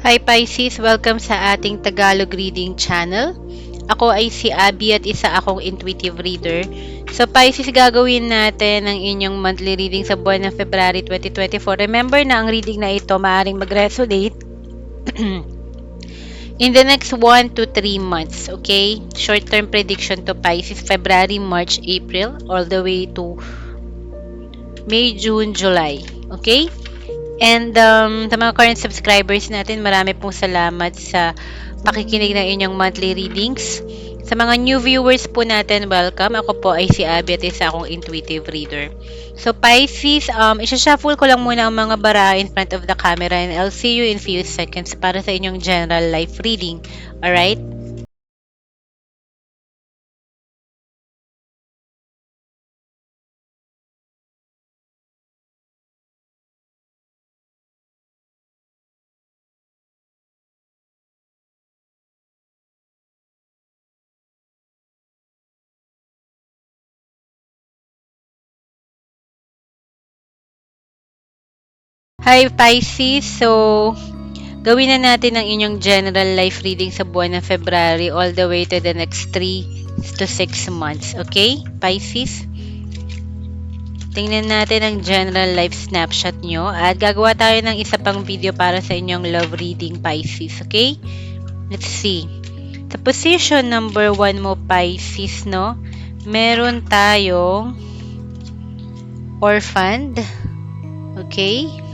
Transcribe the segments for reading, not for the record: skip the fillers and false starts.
Hi Pisces! Welcome sa ating Tagalog Reading Channel. Ako ay si Abby at isa akong intuitive reader. So Pisces, gagawin natin ang inyong monthly reading sa buwan ng February 2024. Remember na ang reading na ito maaaring mag-resonate in the next 1 to 3 months. Okay? Short-term prediction to Pisces, February, March, April, all the way to May, June, July. Okay? And sa mga current subscribers natin, marami pong salamat sa pakikinig ng inyong monthly readings. Sa mga new viewers po natin, welcome. Ako po ay si Abby at isa akong intuitive reader. So Pisces, isa-shuffle ko lang muna ang mga bara in front of the camera and I'll see you in few seconds para sa inyong general life reading. Alright? Hi Pisces! So, gawin na natin ang inyong general life reading sa buwan ng February all the way to the next 3 to 6 months. Okay, Pisces? Tingnan natin ang general life snapshot nyo at gagawa tayo ng isa pang video para sa inyong love reading, Pisces. Okay? Let's see. Sa position number 1 mo, Pisces, no? Meron tayong orphaned. Okay?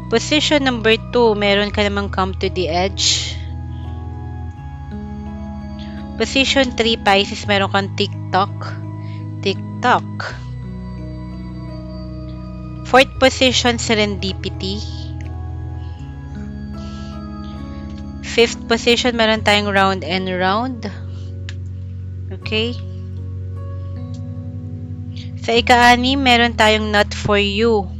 Position number 2, meron ka namang come to the edge. Position 3, Pisces, meron kang TikTok. TikTok. Fourth position, serendipity. Fifth position, meron tayong round and round. Okay. Sa ika-6, meron tayong not for you.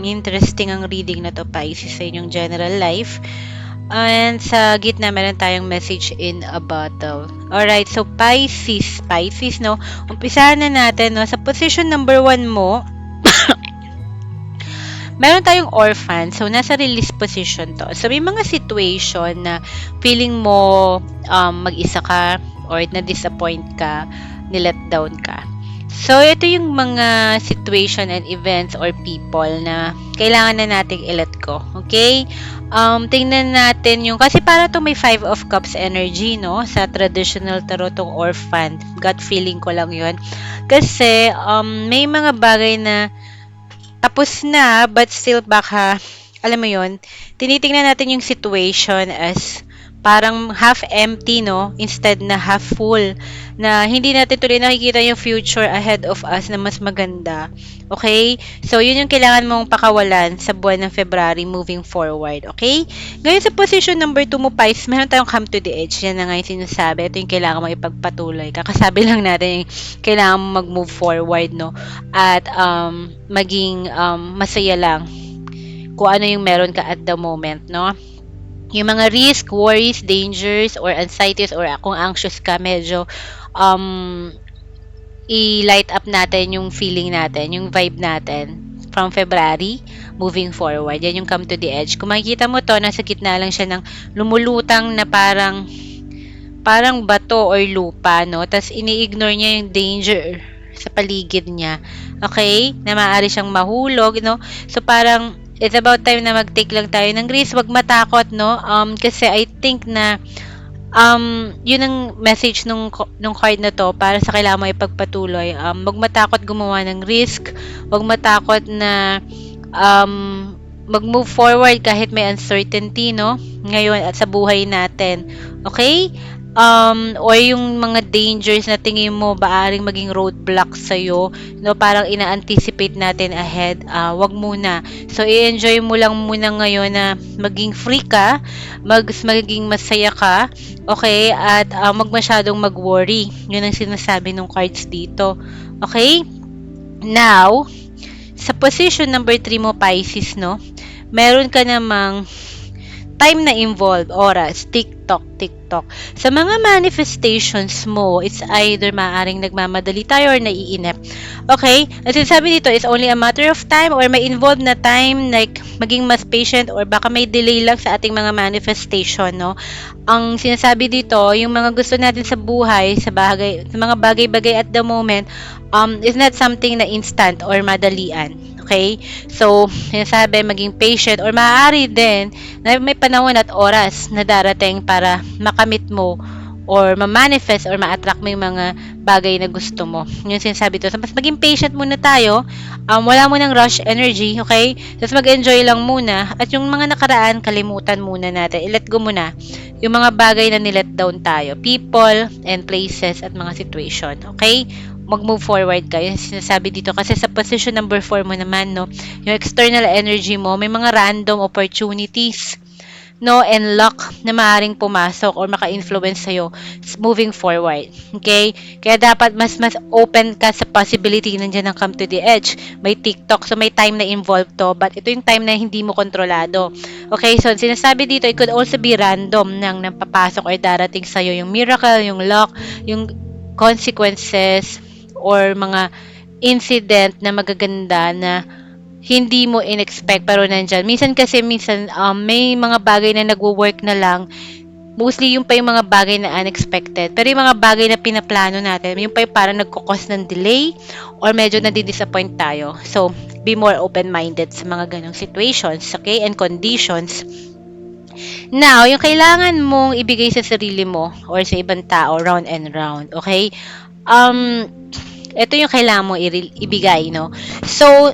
Interesting ang reading na to, Pisces, sa inyong general life. And sa gitna, meron tayong message in a bottle. Alright, so Pisces, no? Umpisahan na natin, no? Sa position number 1 mo, meron tayong orphan. So, nasa release position to. So, may mga situation na feeling mo mag-isa ka or na-disappoint ka, ni-let down ka. So, ito yung mga situation and events or people na kailangan na nating i-let go. Okay? Tingnan natin yung, kasi para to may 5 of Cups energy, no? Sa traditional tarot tong orphan. Gut feeling ko lang yun. Kasi, may mga bagay na tapos na, but still baka, alam mo yun, tinitingnan natin yung situation as parang half empty, no? Instead na half full. Na hindi natin tuloy nakikita yung future ahead of us na mas maganda. Okay? So, yun yung kailangan mong pakawalan sa buwan ng February moving forward. Okay? Ngayon sa position number 2 mo, Pisces, meron tayong come to the edge. Yan na nga yung sinasabi. Ito yung kailangan mo ipagpatuloy. Kakasabi lang natin yung kailangan mo mag-move forward, no? At maging masaya lang kung ano yung meron ka at the moment, no? Yung mga risk, worries, dangers, or anxieties, or kung anxious ka, medyo i-light up natin yung feeling natin, yung vibe natin from February moving forward. Yan yung come to the edge. Kung makikita mo to, nasa gitna lang siya ng lumulutang na parang bato or lupa, no? Tapos ini-ignore niya yung danger sa paligid niya. Okay? Na maaari siyang mahulog, no? So parang it's about time na mag-take lang tayo ng risk. Wag matakot, no? Kasi I think na yun ang message nung card na to para sa kailangan mo ipagpatuloy. Wag matakot gumawa ng risk. Wag matakot na mag-move forward kahit may uncertainty, no? Ngayon at sa buhay natin. Okay? Or yung mga dangers na tingin mo baaring maging roadblock sa'yo, no? Parang ina-anticipate natin ahead, wag muna. So, i-enjoy mo lang muna ngayon na maging free ka, maging masaya ka, okay? At wag masyadong mag-worry. Yun ang sinasabi ng cards dito. Okay? Now, sa position number 3 mo, Pisces, no? Meron ka namang time na involved, oras, TikTok. Sa mga manifestations mo, it's either maaring nagmamadali tayo or naiinip. Okay? As sinasabi dito, is only a matter of time or may involved na time, like maging mas patient or baka may delay lang sa ating mga manifestation, no? Ang sinasabi dito, yung mga gusto natin sa buhay, sa mga bagay-bagay at the moment, is not something na instant or madalian. Okay? So, sinasabi, maging patient or maaari din na may panahon at oras na darating para makamit mo or ma-manifest or ma-attract mo yung mga bagay na gusto mo. Yung sinasabi to. So, mas maging patient muna tayo. Wala mo ng rush energy, okay? Tapos mag-enjoy lang muna. At yung mga nakaraan, kalimutan muna natin. I-let go muna yung mga bagay na nilet down tayo. People and places at mga situation, okay? Mag-move forward ka. Yung sinasabi dito. Kasi sa position number 4 mo naman, no? Yung external energy mo, may mga random opportunities, no, and luck na maaaring pumasok or maka-influence sa'yo moving forward. Okay? Kaya dapat mas open ka sa possibility nandiyan ang come to the edge. May TikTok, so may time na involved to, but ito yung time na hindi mo kontrolado. Okay? So, sinasabi dito, it could also be random nang napapasok or darating sa'yo yung miracle, yung luck, yung consequences, or mga incident na magaganda na hindi mo in-expect pero nandyan. Minsan may mga bagay na nagwo-work na lang. Mostly yung pa yung mga bagay na unexpected. Pero yung mga bagay na pinaplano natin, yung pa yung parang nagkukos ng delay or medyo nadidisappoint tayo. So, be more open-minded sa mga ganong situations, okay, and conditions. Now, yung kailangan mong ibigay sa sarili mo or sa ibang tao, round and round, okay? Ito yung kailangan mong ibigay, no? So,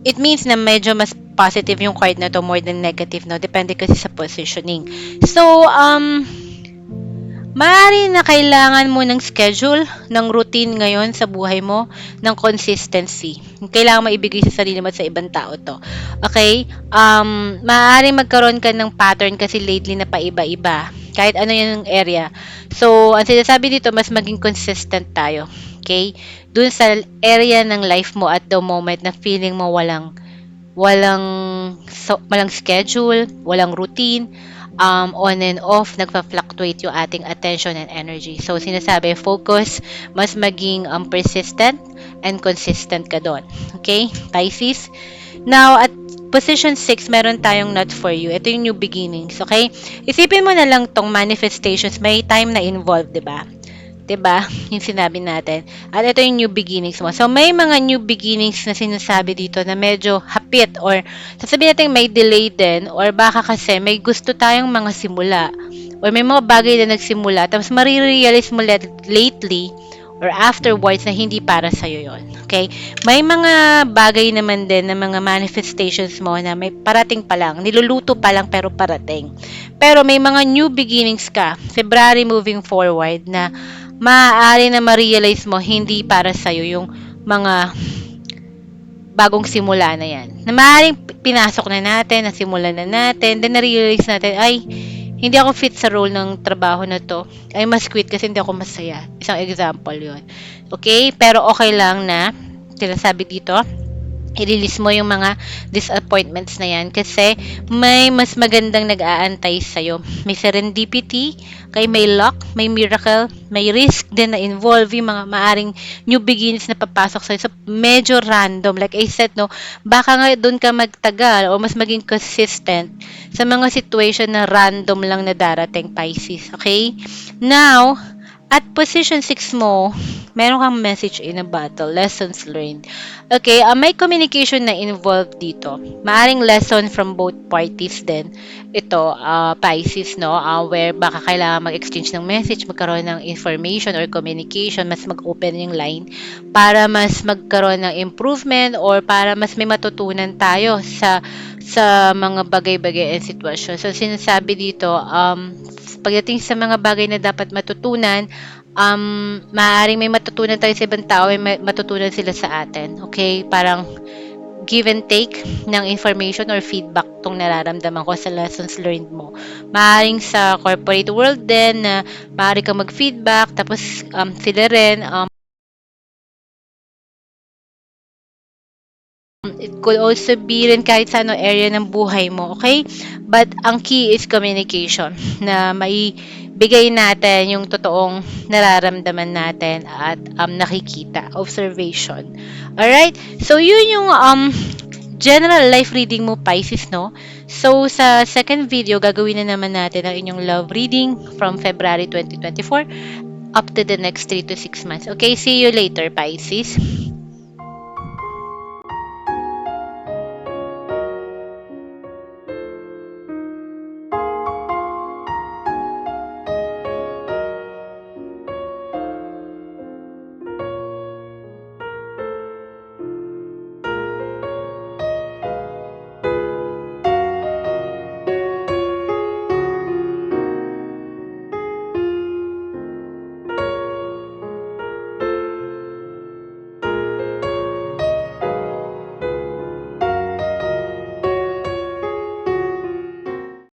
it means na medyo mas positive yung card na to more than negative, no? Depende kasi sa positioning. So, maaari na kailangan mo ng schedule, ng routine ngayon sa buhay mo, ng consistency. Kailangan mo ibigay sa sarili mo at sa ibang tao to. Okay? Maaari magkaroon ka ng pattern kasi lately na paiba-iba. Kahit ano yung area. So, ang sinasabi dito, mas maging consistent tayo. Okay? Dun sa area ng life mo at the moment na feeling mo walang schedule, walang routine, on and off, nagpa-fluctuate yung ating attention and energy. So, sinasabi, focus, mas maging persistent and consistent ka doon. Okay? Pisces. Now, at position 6, meron tayong not for you. Ito yung new beginnings. Okay? Isipin mo na lang tong manifestations, may time na involved, di ba? 'Di ba? Yung sinabi natin. At ito yung new beginnings mo. So, may mga new beginnings na sinasabi dito na medyo hapit or sasabihin natin may delay din or baka kasi may gusto tayong mga simula or may mga bagay na nagsimula tapos marirealize mo lately or afterwards na hindi para sa'yo yon. Okay? May mga bagay naman din na mga manifestations mo na may parating pa lang, niluluto pa lang pero parating. Pero may mga new beginnings ka, February moving forward na maaari na ma-realize mo hindi para sa'yo yung mga bagong simula na yan. Na maaaring pinasok na natin, nasimulan na natin, then na-realize natin, ay, hindi ako fit sa role ng trabaho na to. I must quit kasi hindi ako masaya. Isang example yon. Okay? Pero okay lang na, sinasabi dito, i-release mo yung mga disappointments na yan kasi may mas magandang nag-aantay sa'yo. May serendipity, may luck, may miracle, may risk din na involve yung mga maaring new beginnings na papasok sa'yo. So, medyo random. Like I said, no, baka nga doon ka magtagal o mas maging consistent sa mga situation na random lang na darating, Pisces. Okay? Now, at position 6 mo, meron kang message in a battle, lessons learned. Okay, may communication na involved dito. Maaring lesson from both parties din. Ito, Pisces, no? Where baka kailangan mag-exchange ng message, magkaroon ng information or communication, mas mag-open yung line para mas magkaroon ng improvement or para mas may matutunan tayo sa mga bagay-bagay and sitwasyon. So, sinasabi dito, pagdating sa mga bagay na dapat matutunan, maaaring may matutunan tayo sa ibang tao, may matutunan sila sa atin. Okay? Parang give and take ng information or feedback tong nararamdaman ko sa lessons learned mo. Maaaring sa corporate world din na maaari kang mag-feedback, tapos sila rin It could also be rin kahit sa ano area ng buhay mo, okay? But ang key is communication na maibigay natin yung totoong nararamdaman natin at nakikita, observation. Alright? So, yun yung general life reading mo, Pisces, no? So, sa second video, gagawin na naman natin ang inyong love reading from February 2024 up to the next 3 to 6 months. Okay, see you later, Pisces.